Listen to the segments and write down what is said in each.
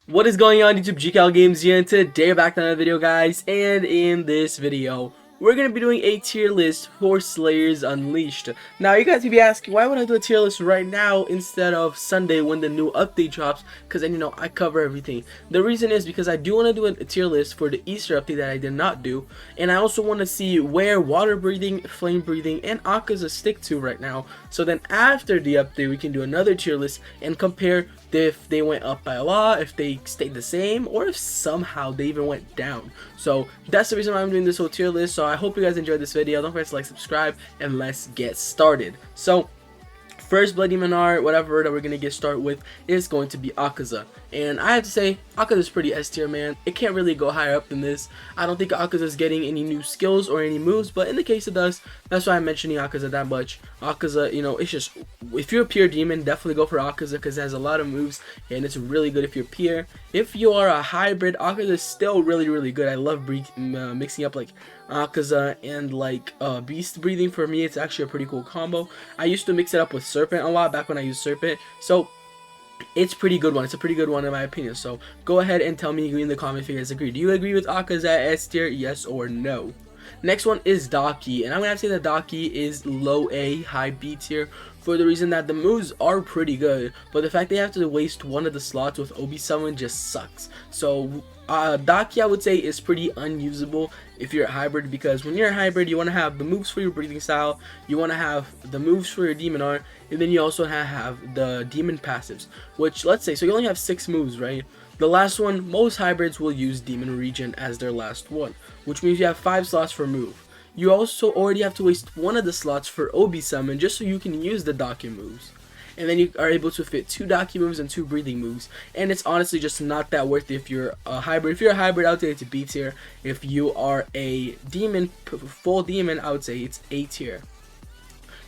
What is going on YouTube, GCal Games here, and today we're back to another video, guys. And in this video we're going to be doing a tier list for Slayers Unleashed. Now you guys may be asking, why would I do a tier list right now instead of Sunday when the new update drops? Because then, you know, I cover everything. The reason is because I do want to do a tier list for the Easter update that I did not do, and I also want to see where water breathing, flame breathing, and Akaza stick to right now. So then after the update we can do another tier list and compare if they went up by a lot, if they stayed the same, or if somehow they even went down. So that's the reason why I'm doing this whole tier list. So I hope you guys enjoyed this video. Don't forget to like, subscribe, and let's get started. So first Blood Demon art, whatever that we're gonna get started with, is going to be Akaza. And I have to say, Akaza is pretty S tier, man. It can't really go higher up than this. I don't think Akaza is getting any new skills or any moves, but in the case it does, that's why I'm mentioning Akaza that much. Akaza, you know, it's just, if you're a pure demon, definitely go for Akaza because it has a lot of moves and it's really good if you're pure. If you are a hybrid, Akaza is still really good. I love mixing up like Akaza and like beast breathing. For me, it's actually a pretty cool combo. I used to mix it up with Serpent a lot back when I used Serpent, so it's a pretty good one. It's a pretty good one in my opinion. So go ahead and tell me in the comments if you guys agree. Do you agree with Akaza S tier? Yes or no? Next one is Daki, and I'm gonna have to say that Daki is low A, high B tier for the reason that the moves are pretty good, but the fact they have to waste one of the slots with Obi summon just sucks. So Daki, I would say, is pretty unusable if you're a hybrid, because when you're a hybrid you want to have the moves for your breathing style, you want to have the moves for your demon art, and then you also have the demon passives, which, let's say, so you only have 6 moves, right? The last one, most hybrids will use Demon Regen as their last one, which means you have 5 slots for move. You also already have to waste one of the slots for Obi summon just so you can use the Daki moves. And then you are able to fit 2 Daki moves and 2 breathing moves, and it's honestly just not that worth it if you're a hybrid. If you're a hybrid, I would say it's B tier. If you are a demon, full demon, I would say it's A tier.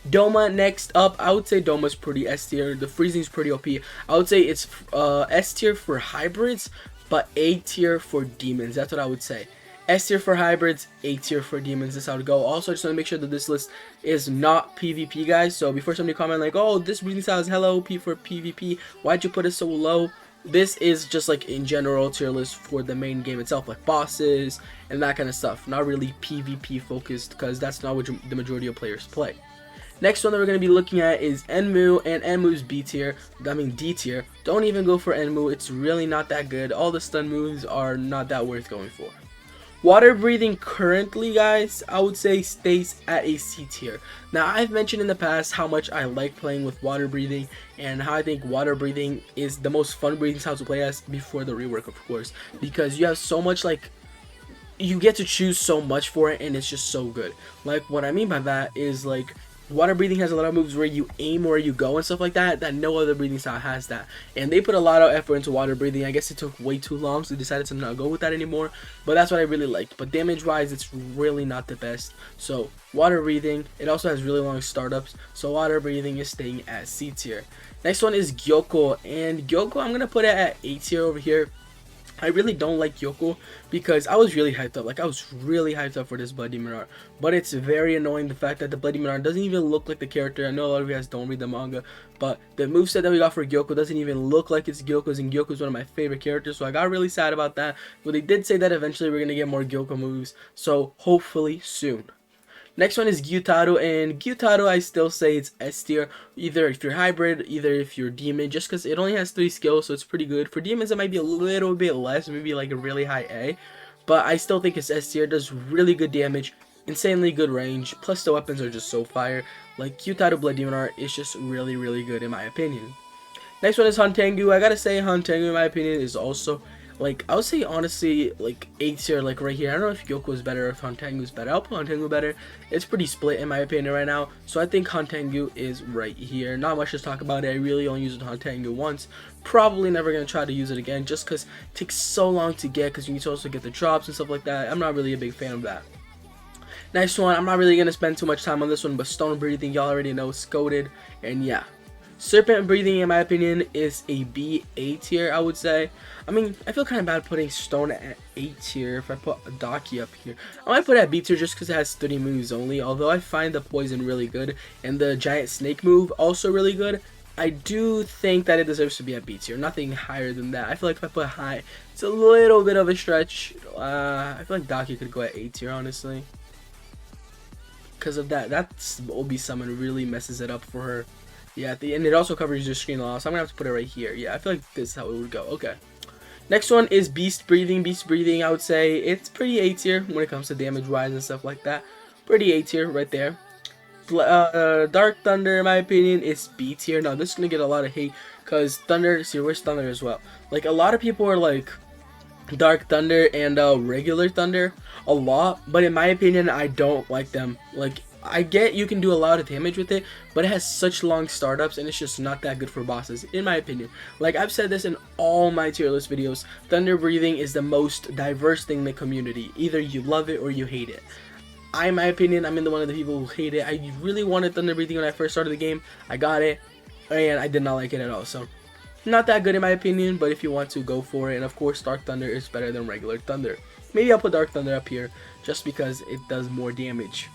Doma next up, I would say Doma's pretty S tier. The freezing's pretty OP. I would say it's S tier for hybrids, but A tier for demons. That's what I would say. S tier for hybrids, A tier for demons. That's how it would go. Also, I just want to make sure that this list is not PvP, guys. So before somebody comment like, oh, this breathing style is hella OP for PvP, why'd you put it so low? This is just like in general tier list for the main game itself, like bosses and that kind of stuff. Not really PvP focused, because that's not what the majority of players play. Next one that we're going to be looking at is Enmu, and Enmu's B tier, D tier. Don't even go for Enmu, it's really not that good. All the stun moves are not that worth going for. Water breathing currently, guys, I would say stays at a C tier. Now, I've mentioned in the past how much I like playing with water breathing and how I think water breathing is the most fun breathing style to play as, before the rework, of course, because you have so much, like, you get to choose so much for it, and it's just so good. Like, what I mean by that is, like, water breathing has a lot of moves where you aim where you go and stuff like that, that no other breathing style has that. And they put a lot of effort into water breathing. I guess it took way too long, so they decided to not go with that anymore. But that's what I really liked. But damage wise, it's really not the best. So water breathing, it also has really long startups. So water breathing is staying at C tier. Next one is Gyoko, and Gyoko I'm gonna put it at A tier over here. I really don't like Gyoko because I was really hyped up. Like, I was really hyped up for this Blood Demon art. But it's very annoying the fact that the Blood Demon art doesn't even look like the character. I know a lot of you guys don't read the manga, but the moveset that we got for Gyoko doesn't even look like it's Gyoko's, and Gyoko's one of my favorite characters, so I got really sad about that. But they did say that eventually we're going to get more Gyoko moves, so hopefully soon. Next one is Gyutaro, and Gyutaro I still say it's S tier, either if you're hybrid, either if you're demon, just because it only has 3 skills, so it's pretty good. For demons it might be a little bit less, maybe like a really high A, but I still think it's S tier. Does really good damage, insanely good range, plus the weapons are just so fire. Like, Gyutaro Blood Demon art is just really good in my opinion. Next one is Tenggu. I gotta say Tenggu in my opinion is also, like, I would say honestly like A tier, like right here. I don't know if Gyoko is better or if Tenggu is better. I'll put Tenggu better. It's pretty split in my opinion right now. So I think Tenggu is right here. Not much to talk about it. I really only used Tenggu once. Probably never going to try to use it again just because it takes so long to get, because you need to also get the drops and stuff like that. I'm not really a big fan of that. Next one, I'm not really going to spend too much time on this one, but stone breathing, y'all already know, Scoded, and yeah. Serpent breathing, in my opinion, is a B, A tier, I would say. I mean, I feel kind of bad putting stone at A tier if I put a Daki up here. I might put it at B tier just because it has 30 moves only, although I find the poison really good and the giant snake move also really good. I do think that it deserves to be at B tier, nothing higher than that. I feel like if I put high, it's a little bit of a stretch. I feel like Daki could go at A tier, honestly. Because of that, that's Obi summon really messes it up for her. Yeah, and it also covers your screen loss. So I'm gonna have to put it right here. Yeah, I feel like this is how it would go. Okay. Next one is Beast Breathing. Beast Breathing, I would say it's pretty A tier when it comes to damage wise and stuff like that. Pretty A tier right there. Dark Thunder, in my opinion, is B tier. Now this is gonna get a lot of hate because Thunder. See, where's Thunder as well? Like a lot of people are like Dark Thunder and regular Thunder a lot, but in my opinion, I don't like them. Like I get you can do a lot of damage with it, but it has such long startups and it's just not that good for bosses, in my opinion. Like I've said this in all my tier list videos, Thunder Breathing is the most diverse thing in the community. Either you love it or you hate it. In my opinion, I'm in the one of the people who hate it. I really wanted Thunder Breathing when I first started the game. I got it, and I did not like it at all. So, not that good in my opinion, but if you want to, go for it. And of course, Dark Thunder is better than regular Thunder. Maybe I'll put Dark Thunder up here, just because it does more damage.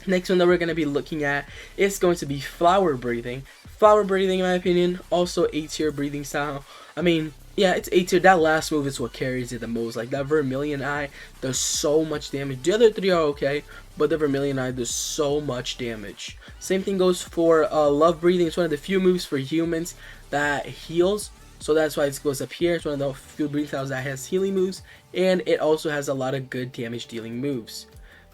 Next one that we're going to be looking at is going to be Flower Breathing. Flower Breathing, in my opinion, also A tier breathing style. I mean, yeah, it's A tier. That last move is what carries it the most. Like that Vermilion Eye does so much damage. The other three are okay, but the Vermilion Eye does so much damage. Same thing goes for Love Breathing. It's one of the few moves for humans that heals. So that's why it goes up here. It's one of the few breathing styles that has healing moves. And it also has a lot of good damage dealing moves.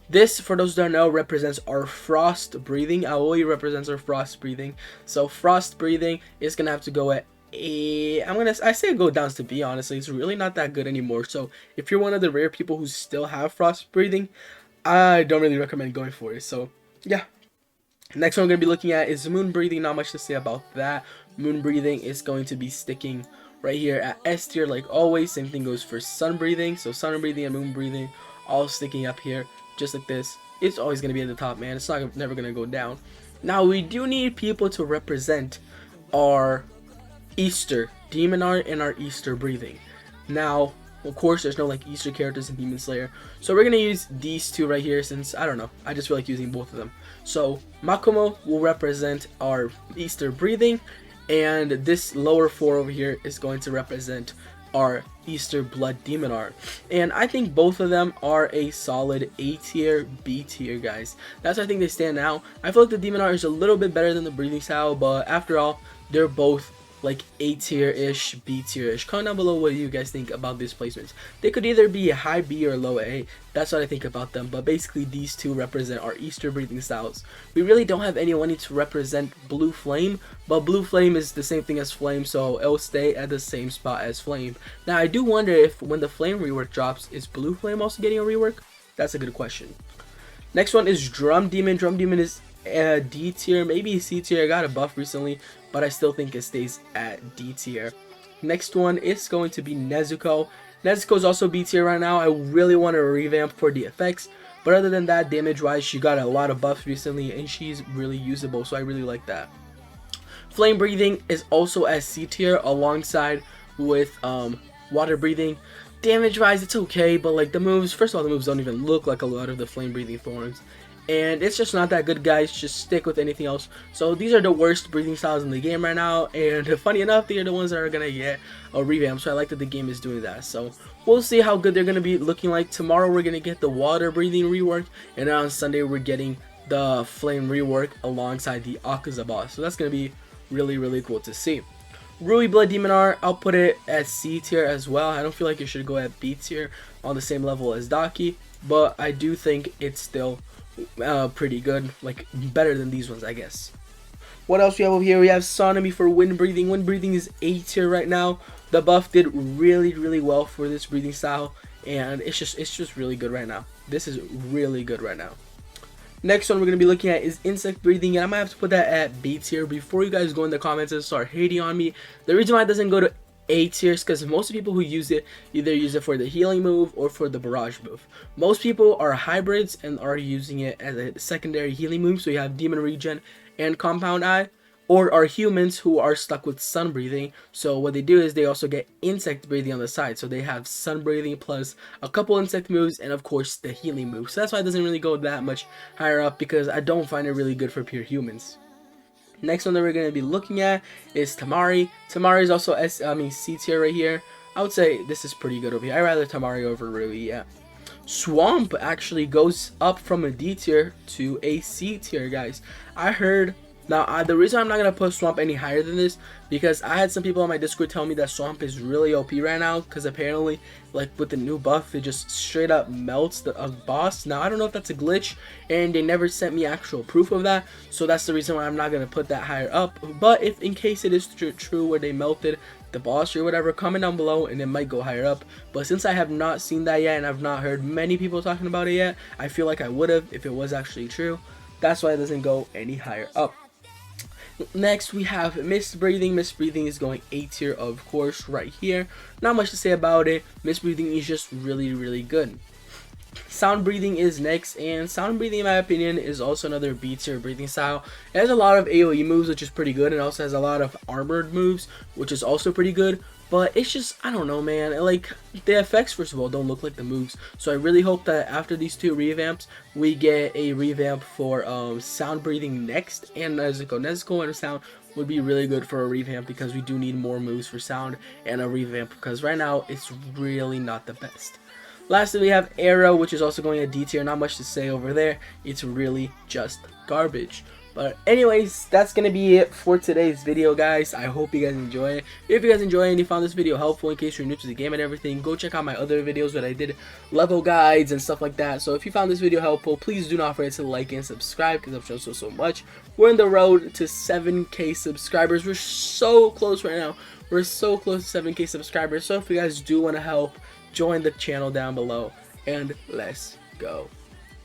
This, for those who don't know, represents our Frost Breathing. Aoi represents our Frost Breathing. So Frost Breathing is going to have to go at I say go down to B, honestly. It's really not that good anymore. So if you're one of the rare people who still have Frost Breathing, I don't really recommend going for it. So yeah. Next one I'm going to be looking at is Moon Breathing. Not much to say about that. Moon Breathing is going to be sticking right here at S tier like always. Same thing goes for Sun Breathing. So Sun Breathing and Moon Breathing all sticking up here just like this. It's always going to be at the top, man. It's never going to go down. Now we do need people to represent our Easter Demon Art and our Easter Breathing. Now, of course, there's no like Easter characters in Demon Slayer, so we're gonna use these two right here since I don't know, I just feel like using both of them. So Makomo will represent our Easter Breathing, and this lower four over here is going to represent our Easter Blood Demon Art. And I think both of them are a solid A tier, B tier, guys. That's why I think they stand out. I feel like the Demon Art is a little bit better than the Breathing style, but after all, they're both like A tier-ish, B tier-ish. Comment down below what you guys think about these placements. They could either be a high B or low A. That's what I think about them. But basically, these two represent our Easter breathing styles. We really don't have anyone to represent Blue Flame, but Blue Flame is the same thing as Flame, so it'll stay at the same spot as Flame. Now, I do wonder if when the Flame rework drops, is Blue Flame also getting a rework? That's a good question. Next one is Drum Demon. Drum Demon is D tier, maybe C tier. I got a buff recently, but I still think it stays at D tier. Next one is going to be Nezuko. Nezuko is also B tier right now. I really want to revamp for the effects, but other than that, damage wise, she got a lot of buffs recently and she's really usable, so I really like that. Flame Breathing is also at C tier alongside with Water Breathing. Damage wise, it's okay, but like the moves, first of all, the moves don't even look like a lot of the Flame Breathing forms. And it's just not that good, guys. Just stick with anything else. So these are the worst breathing styles in the game right now, and funny enough, they are the ones that are gonna get a revamp. So I like that the game is doing that. So we'll see how good they're gonna be looking like. Tomorrow we're gonna get the water breathing rework, and then on Sunday we're getting the flame rework alongside the Akaza boss. So that's gonna be really cool to see. Ruby Blood Demon Art, I'll put it at C tier as well. I don't feel like it should go at B tier on the same level as Daki, but I do think it's still pretty good, like better than these ones, I guess. What else we have over here? We have Sonomy for Wind Breathing. Wind Breathing is A tier right now. The buff did really well for this breathing style, and it's just really good right now. This is really good right now. Next one we're going to be looking at is Insect Breathing, and I might have to put that at B tier. Before you guys go in the comments and start hating on me, the reason why it doesn't go to A tier is because most people who use it either use it for the healing move or for the barrage move. Most people are hybrids and are using it as a secondary healing move, so you have Demon Regen and Compound Eye, or are humans who are stuck with Sun Breathing. So what they do is they also get Insect Breathing on the side, so they have Sun Breathing plus a couple insect moves and of course the healing move. So that's why it doesn't really go that much higher up, because I don't find it really good for pure humans. Next one that we're going to be looking at is Tamari. Tamari is also C tier right here. I would say this is pretty good over here. I rather Tamari over Rui, yeah. Swamp actually goes up from a D tier to a C tier, guys. I heard. Now, the reason I'm not going to put Swamp any higher than this, because I had some people on my Discord tell me that Swamp is really OP right now, because apparently, like, with the new buff, it just straight up melts a boss. Now, I don't know if that's a glitch, and they never sent me actual proof of that, so that's the reason why I'm not going to put that higher up. But if in case it is true where they melted the boss or whatever, comment down below, and it might go higher up. But since I have not seen that yet, and I've not heard many people talking about it yet, I feel like I would have if it was actually true. That's why it doesn't go any higher up. Next we have Mist Breathing. Mist Breathing is going A tier, of course, right here. Not much to say about it. Mist Breathing is just really good. Sound Breathing is next, and Sound Breathing, in my opinion, is also another B tier breathing style. It has a lot of AoE moves, which is pretty good, and also has a lot of armored moves, which is also pretty good. But it's just, I don't know, man, like, the effects, first of all, don't look like the moves. So I really hope that after these two revamps, we get a revamp for Sound Breathing next, and Nezuko. Nezuko and Sound would be really good for a revamp, because we do need more moves for Sound and a revamp, because right now, it's really not the best. Lastly, we have Aero, which is also going a D tier. Not much to say over there. It's really just garbage. But anyways, that's going to be it for today's video, guys. I hope you guys enjoy it. If you guys enjoy it and you found this video helpful, in case you're new to the game and everything, go check out my other videos where I did level guides and stuff like that. So if you found this video helpful, please do not forget to like and subscribe, because I've shown so much. We're on the road to 7K subscribers. We're so close right now. We're so close to 7K subscribers. So if you guys do want to help, join the channel down below, and let's go.